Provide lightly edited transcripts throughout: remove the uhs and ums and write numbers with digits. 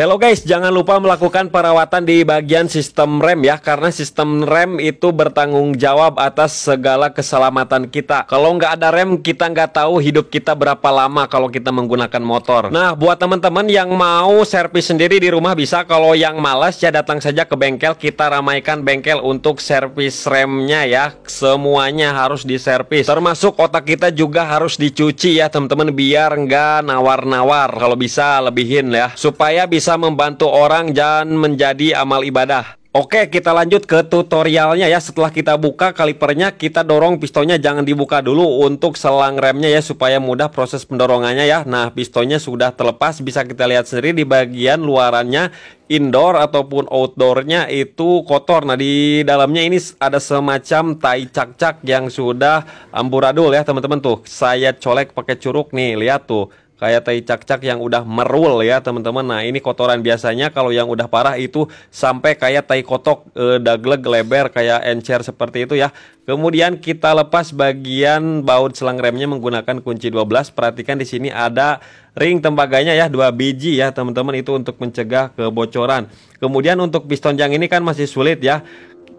Hello guys, jangan lupa melakukan perawatan di bagian sistem rem ya, karena sistem rem itu bertanggung jawab atas segala keselamatan kita. Kalau nggak ada rem, kita nggak tahu hidup kita berapa lama kalau kita menggunakan motor. Nah, buat teman-teman yang mau servis sendiri di rumah bisa. Kalau yang malas ya datang saja ke bengkel, kita ramaikan bengkel untuk servis remnya ya. Semuanya harus diservis, termasuk otak kita juga harus dicuci ya teman-teman, biar nggak nawar-nawar. Kalau bisa lebihin ya, supaya bisa membantu orang dan menjadi amal ibadah. Oke, kita lanjut ke tutorialnya ya. Setelah kita buka kalipernya, kita dorong pistonnya, jangan dibuka dulu untuk selang remnya ya, supaya mudah proses pendorongannya ya. Nah, pistonnya sudah terlepas, bisa kita lihat sendiri di bagian luarannya, indoor ataupun outdoornya itu kotor. Nah, di dalamnya ini ada semacam tai cak-cak yang sudah amburadul ya teman-teman. Tuh saya colek pakai curug nih, lihat tuh, kayak tai cak-cak yang udah merul ya teman-teman. Nah, ini kotoran. Biasanya kalau yang udah parah itu sampai kayak tai kotok, dagleg lebar kayak encer seperti itu ya. Kemudian kita lepas bagian baut selang remnya menggunakan kunci 12. Perhatikan di sini ada ring tembaganya ya, 2 biji ya teman-teman, itu untuk mencegah kebocoran. Kemudian untuk piston jang ini kan masih sulit ya,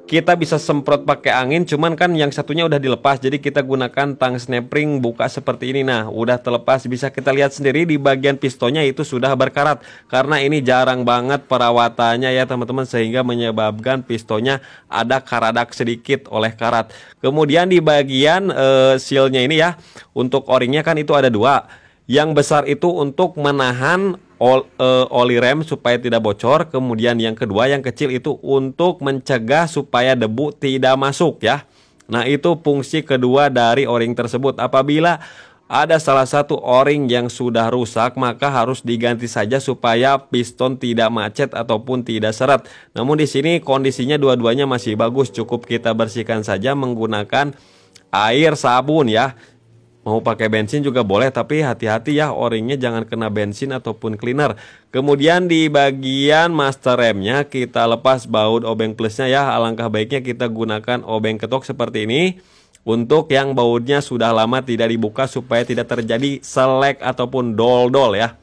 kita bisa semprot pakai angin, cuman kan yang satunya udah dilepas, jadi kita gunakan tang snap ring buka seperti ini. Nah, udah terlepas, bisa kita lihat sendiri di bagian pistonnya itu sudah berkarat, karena ini jarang banget perawatannya ya teman-teman, sehingga menyebabkan pistonnya ada karadak sedikit oleh karat. Kemudian di bagian sealnya ini ya, untuk o-ringnya kan itu ada 2. Yang besar itu untuk menahan oli rem supaya tidak bocor. Kemudian yang kedua, yang kecil itu untuk mencegah supaya debu tidak masuk ya. Nah, itu fungsi kedua dari o-ring tersebut. Apabila ada salah satu o-ring yang sudah rusak, maka harus diganti saja supaya piston tidak macet ataupun tidak seret. Namun di sini kondisinya dua-duanya masih bagus, cukup kita bersihkan saja menggunakan air sabun ya. Mau pakai bensin juga boleh, tapi hati-hati ya, o-ringnya jangan kena bensin ataupun cleaner. Kemudian di bagian master remnya kita lepas baut obeng plusnya ya. Alangkah baiknya kita gunakan obeng ketok seperti ini. Untuk yang bautnya sudah lama tidak dibuka supaya tidak terjadi selek ataupun dol-dol ya.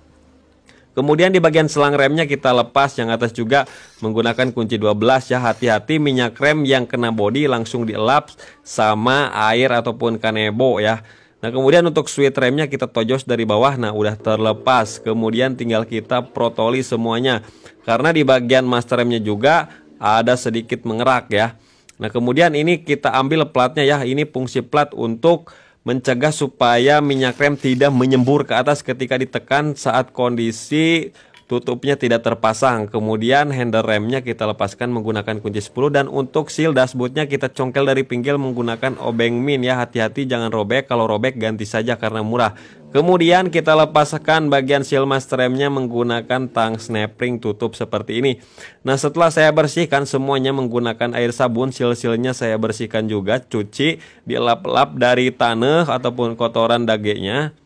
Kemudian di bagian selang remnya kita lepas yang atas juga menggunakan kunci 12 ya. Hati-hati minyak rem yang kena bodi langsung dielap sama air ataupun kanebo ya. Nah, kemudian untuk switch remnya kita tojos dari bawah. Nah, udah terlepas. Kemudian tinggal kita protoli semuanya, karena di bagian master remnya juga ada sedikit mengerak ya. Nah, kemudian ini kita ambil platnya ya. Ini fungsi plat untuk mencegah supaya minyak rem tidak menyembur ke atas ketika ditekan saat kondisi tutupnya tidak terpasang. Kemudian handle remnya kita lepaskan menggunakan kunci 10. Dan untuk seal dashboardnya kita congkel dari pinggir menggunakan obeng min ya. Hati-hati jangan robek, kalau robek ganti saja karena murah. Kemudian kita lepaskan bagian seal master remnya menggunakan tang snap ring tutup seperti ini. Nah, setelah saya bersihkan semuanya menggunakan air sabun, seal-sealnya saya bersihkan juga, cuci, dilap-lap dari tanah ataupun kotoran dagingnya.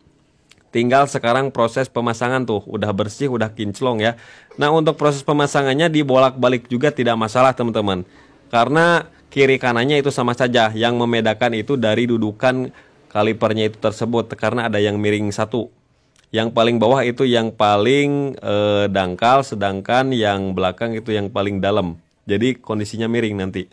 Tinggal sekarang proses pemasangan tuh, udah bersih, udah kinclong ya. Nah, untuk proses pemasangannya dibolak-balik juga tidak masalah teman-teman, karena kiri kanannya itu sama saja. Yang membedakan itu dari dudukan kalipernya itu tersebut, karena ada yang miring satu. Yang paling bawah itu yang paling dangkal, sedangkan yang belakang itu yang paling dalam. Jadi kondisinya miring nanti.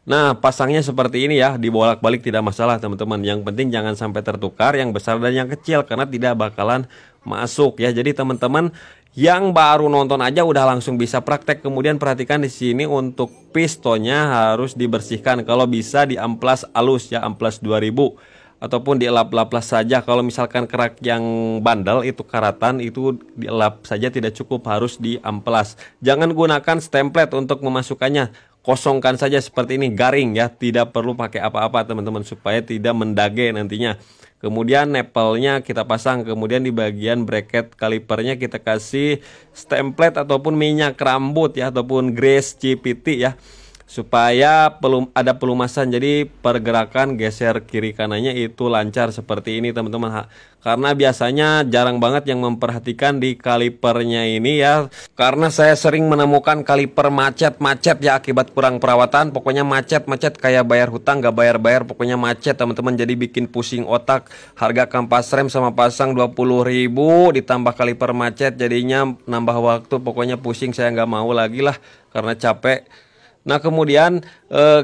Nah, pasangnya seperti ini ya, dibolak-balik tidak masalah teman-teman. Yang penting jangan sampai tertukar yang besar dan yang kecil, karena tidak bakalan masuk ya. Jadi teman-teman yang baru nonton aja udah langsung bisa praktek. Kemudian perhatikan di sini untuk pistonnya harus dibersihkan. Kalau bisa diamplas halus ya, amplas 2000 ataupun dielap-laplas saja. Kalau misalkan kerak yang bandel itu karatan, itu dielap saja tidak cukup, harus diamplas. Jangan gunakan stemplet untuk memasukkannya. Kosongkan saja seperti ini, garing ya, tidak perlu pakai apa-apa teman-teman, supaya tidak mendage nantinya. Kemudian nepelnya kita pasang, kemudian di bagian bracket kalipernya kita kasih stemplet ataupun minyak rambut ya, ataupun grease CPT ya. supaya ada pelumasan, jadi pergerakan geser kiri kanannya itu lancar seperti ini teman-teman. Karena biasanya jarang banget yang memperhatikan di kalipernya ini ya, karena saya sering menemukan kaliper macet-macet ya akibat kurang perawatan. Pokoknya macet-macet kayak bayar hutang gak bayar-bayar, pokoknya macet teman-teman, jadi bikin pusing otak. Harga kampas rem sama pasang 20.000 ditambah kaliper macet, jadinya nambah waktu, pokoknya pusing, saya nggak mau lagi lah karena capek. Nah kemudian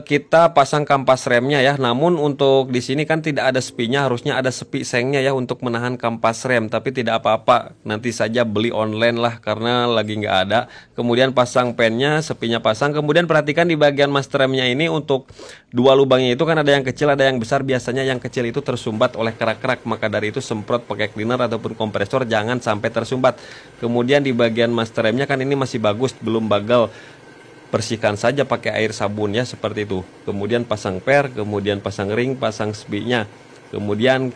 kita pasang kampas remnya ya. Namun untuk di sini kan tidak ada sepinya, harusnya ada sepi sengnya ya untuk menahan kampas rem. Tapi tidak apa-apa, nanti saja beli online lah karena lagi nggak ada. Kemudian pasang pennya, sepinya pasang. Kemudian perhatikan di bagian master remnya ini untuk dua lubangnya itu kan ada yang kecil, ada yang besar. Biasanya yang kecil itu tersumbat oleh kerak-kerak, maka dari itu semprot pakai cleaner ataupun kompresor, jangan sampai tersumbat. Kemudian di bagian master remnya kan ini masih bagus, belum bagel. Bersihkan saja pakai air sabun ya seperti itu. Kemudian pasang per, kemudian pasang ring, pasang sepinya. Kemudian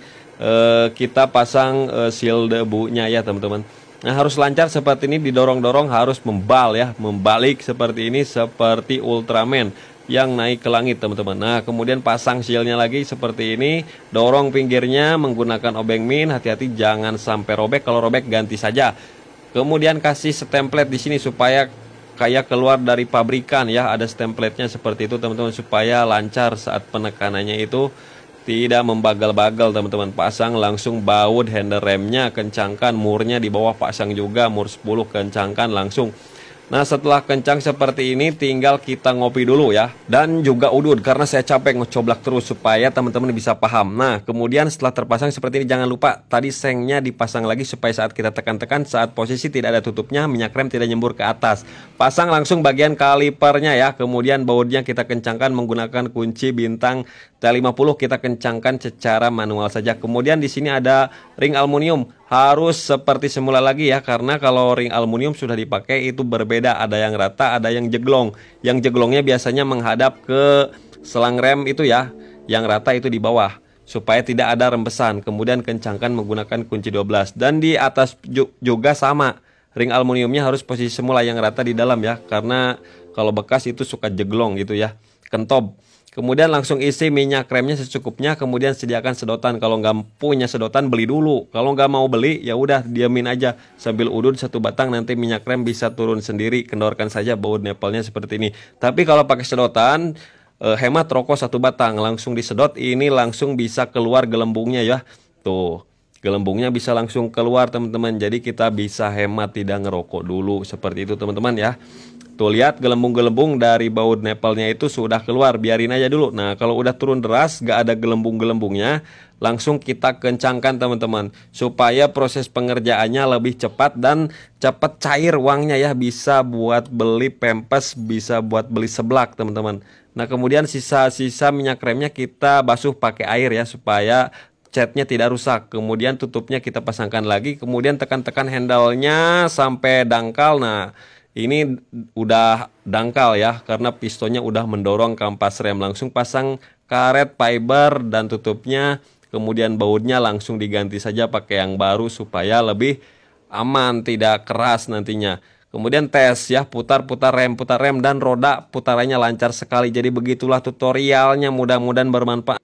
kita pasang seal debunya ya teman-teman. Nah harus lancar seperti ini, didorong-dorong harus membalik seperti ini, seperti Ultraman yang naik ke langit teman-teman. Nah kemudian pasang sealnya lagi seperti ini, dorong pinggirnya menggunakan obeng min, hati-hati jangan sampai robek. Kalau robek ganti saja. Kemudian kasih stemplet di sini supaya kayak keluar dari pabrikan ya, ada stempletnya seperti itu teman-teman, supaya lancar saat penekanannya itu tidak membagal-bagal teman-teman. Pasang langsung baut handle remnya, kencangkan murnya di bawah, pasang juga mur 10, kencangkan langsung. Nah setelah kencang seperti ini tinggal kita ngopi dulu ya, dan juga udut karena saya capek ngecoblak terus supaya teman-teman bisa paham. Nah kemudian setelah terpasang seperti ini, jangan lupa tadi sengnya dipasang lagi supaya saat kita tekan-tekan, saat posisi tidak ada tutupnya, minyak rem tidak nyembur ke atas. Pasang langsung bagian kalipernya ya. Kemudian bautnya kita kencangkan menggunakan kunci bintang T50, kita kencangkan secara manual saja. Kemudian di sini ada ring aluminium, harus seperti semula lagi ya, karena kalau ring aluminium sudah dipakai itu berbeda, ada yang rata, ada yang jeglong. Yang jeglongnya biasanya menghadap ke selang rem itu ya, yang rata itu di bawah, supaya tidak ada rembesan. Kemudian kencangkan menggunakan kunci 12. Dan di atas juga sama, ring aluminiumnya harus posisi semula, yang rata di dalam ya, karena kalau bekas itu suka jeglong gitu ya, kentob. Kemudian langsung isi minyak remnya secukupnya, kemudian sediakan sedotan. Kalau nggak punya sedotan beli dulu. Kalau nggak mau beli ya udah diamin aja sambil udut satu batang, nanti minyak rem bisa turun sendiri. Kendorkan saja baut nepelnya seperti ini. Tapi kalau pakai sedotan hemat rokok satu batang, langsung disedot, ini langsung bisa keluar gelembungnya ya. Tuh, gelembungnya bisa langsung keluar teman-teman. Jadi kita bisa hemat, tidak ngerokok dulu seperti itu teman-teman ya. Tuh lihat gelembung-gelembung dari baut nepelnya itu sudah keluar, biarin aja dulu. Nah kalau udah turun deras gak ada gelembung-gelembungnya, langsung kita kencangkan teman-teman, supaya proses pengerjaannya lebih cepat dan cepat cair uangnya ya. Bisa buat beli pempes, bisa buat beli seblak teman-teman. Nah kemudian sisa-sisa minyak remnya kita basuh pakai air ya, supaya catnya tidak rusak. Kemudian tutupnya kita pasangkan lagi, kemudian tekan-tekan handle-nya sampai dangkal. Nah ini udah dangkal ya, karena pistonnya udah mendorong kampas rem. Langsung pasang karet fiber dan tutupnya, kemudian bautnya langsung diganti saja pakai yang baru supaya lebih aman, tidak keras nantinya. Kemudian tes ya, putar rem, dan roda putarannya lancar sekali. Jadi begitulah tutorialnya, mudah-mudahan bermanfaat.